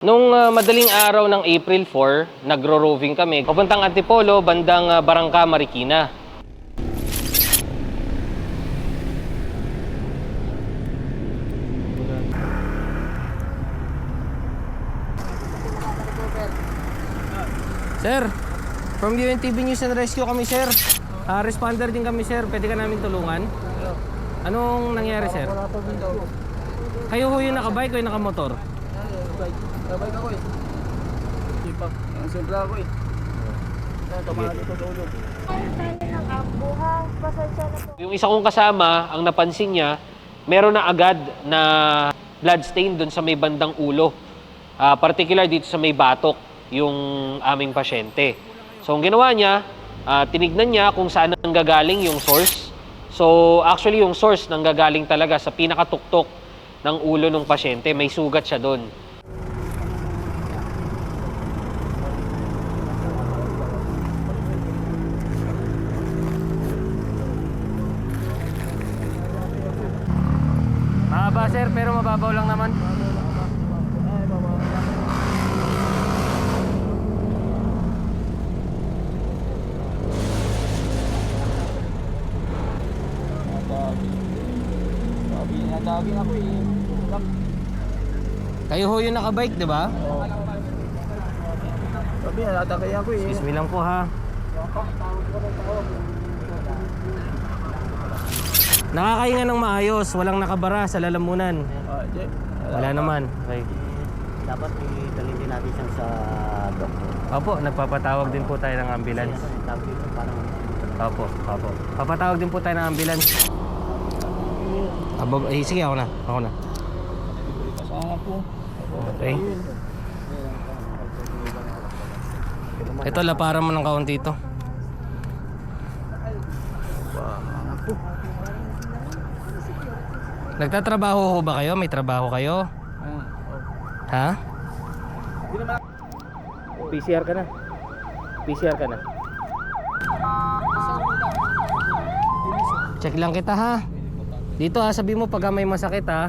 Nung madaling araw ng April 4, nagro-roving kami. Papuntang Antipolo, bandang Barangka, Marikina. Sir, from UNTV News and Rescue kami, sir. Responder din kami, sir. Pwede ka namin tulungan? Anong nangyari, sir? Kayo ho yung nakabike o yung nakamotor? Bike ako eh. Ipak. Ang sobra ako eh. Tumalo ko sa ulo. Yung isa kong kasama, ang napansin niya, meron na agad na blood stain doon sa may bandang ulo. Particular dito sa may batok, yung aming pasyente. So, ang ginawa niya, tinignan niya kung saan nanggagaling yung source. So, actually, yung source nanggagaling talaga sa pinakatuktok ng ulo ng pasyente. May sugat siya doon. Mahaba, sir, pero mababaw lang naman. Natagin ako eh. Kayo ho yung nakabike, di ba? Sabi, natatagay ako eh. Excuse me lang po, ha. Nakakahinga ng maayos, walang nakabara sa lalamunan. Wala naman. Okay. Dapat dalhin din natin siyang sa doktor. Opo, nagpapatawag din po tayo ng ambulance. Opo. Papatawag din po tayo ng ambulance. Sige, ako na. Kasama po. Okay. Ito, laparan mo ng kaunti ito. Nagtatrabaho ho ba kayo? May trabaho kayo? Ha? PCR ka na. Check lang kita, ha. Dito, ha, sabi mo pag may masakit, ha.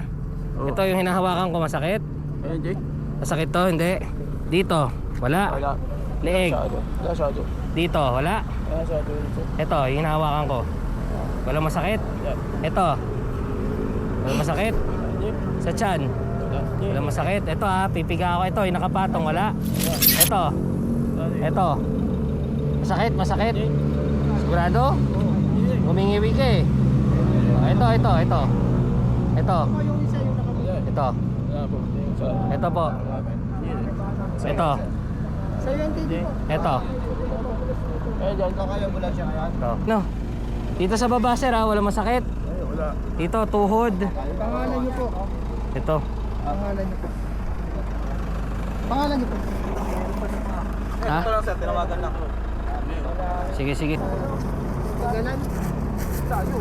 Ito yung hinahawakan ko, masakit. Jake. Masakit to, hindi. Dito, wala. Wala. Leeg. Masyado. Dito, wala. Masyado. Ito, yung hinahawakan ko. Wala masakit. Ito. Wala masakit. Sa tiyan. Wala masakit. Ito, ha, pipiga ako. Ito, yung nakapatong, wala. Ito. Masakit. Sigurado? Humingiwi ka eh. Ito. Ito po. Ito. Ito. Diyan ka kayo, wala siya ngayon. Ito. No. Dito sa baba, sir, ha, wala masakit. Wala. Dito, tuhod. Pangalan niyo po. Ito. Pangalan niyo po. Ha? Ito lang sir, tinawagan lang ko. Sige. Pagalan. Tayo.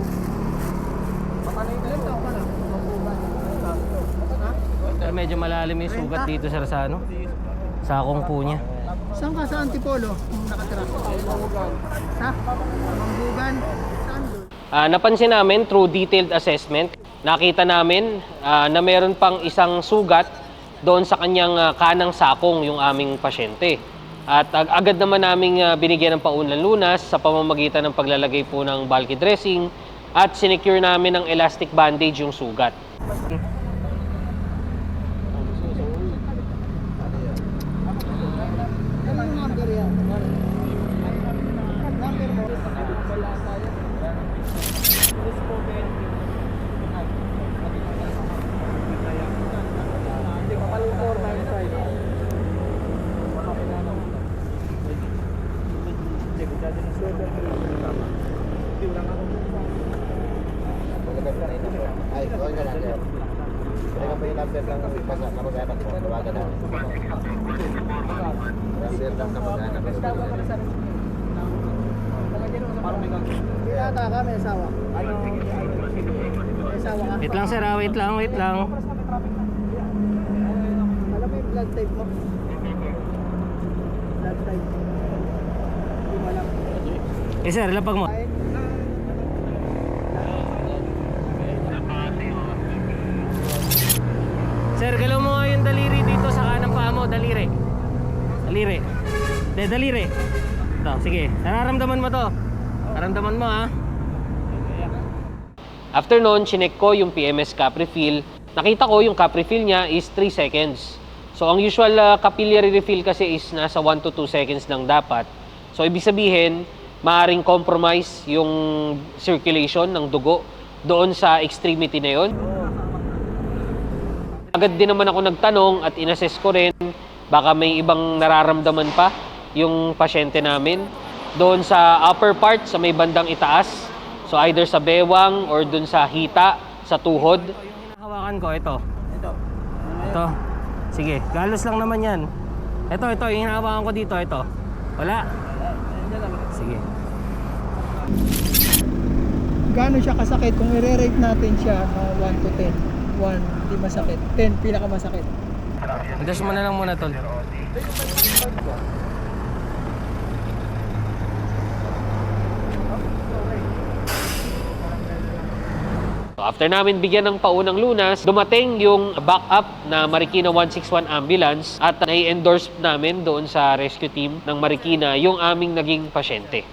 Patanay na lang ka na. Medyo malalim yung sugat dito, sir, sa ano? Sa akong po niya. Saan ka sa Antipolo? Nakatira. Sa Mambugan. Saan doon? Napansin namin through detailed assessment, nakita namin na meron pang isang sugat doon sa kanyang kanang sakong yung aming pasyente. At agad naman naming binigyan ng paunang lunas sa pamamagitan ng paglalagay po ng bulky dressing at sinecure namin ng elastic bandage yung sugat. Ay, gawin ka natin. Kaya pa yung number lang ng kamag-anak mo, tawagan na. Number lang kamag-anak mo. Kaya ka, may asawa. Ano? May asawa ka? Wait lang, sir, wait lang. Alam mo yung blood type mo? Blood type. Hindi mo alam. Sir, lapag mo. Sir, galaw mo nga yung daliri dito sa kanang paa mo. daliri. Daliri. De, daliri. Ito, sige. Nararamdaman mo to. Nararamdaman mo, ha? After nun, chinek ko yung PMS cap refill. Nakita ko yung cap refill niya is 3 seconds. So, ang usual capillary refill kasi is nasa 1 to 2 seconds lang dapat. So, ibig sabihin, maaaring compromise yung circulation ng dugo doon sa extremity na yun. Agad din naman ako nagtanong at inassess ko rin baka may ibang nararamdaman pa yung pasyente namin doon sa upper part, sa may bandang itaas. So either sa bewang or doon sa hita, sa tuhod. Yung hinahawakan ko, ito. Ito. Sige, galos lang naman yan. Ito, yung hinahawakan ko dito, ito. Wala. Sige. Gaano siya kasakit? Kung i-rate natin siya 1 to 10. 1, di masakit. 10, pinakamasakit. Adjust mo na lang muna, tol. So, after namin bigyan ng paunang lunas, dumating yung backup na Marikina 161 ambulance at nai-endorse namin doon sa rescue team ng Marikina yung aming naging pasyente.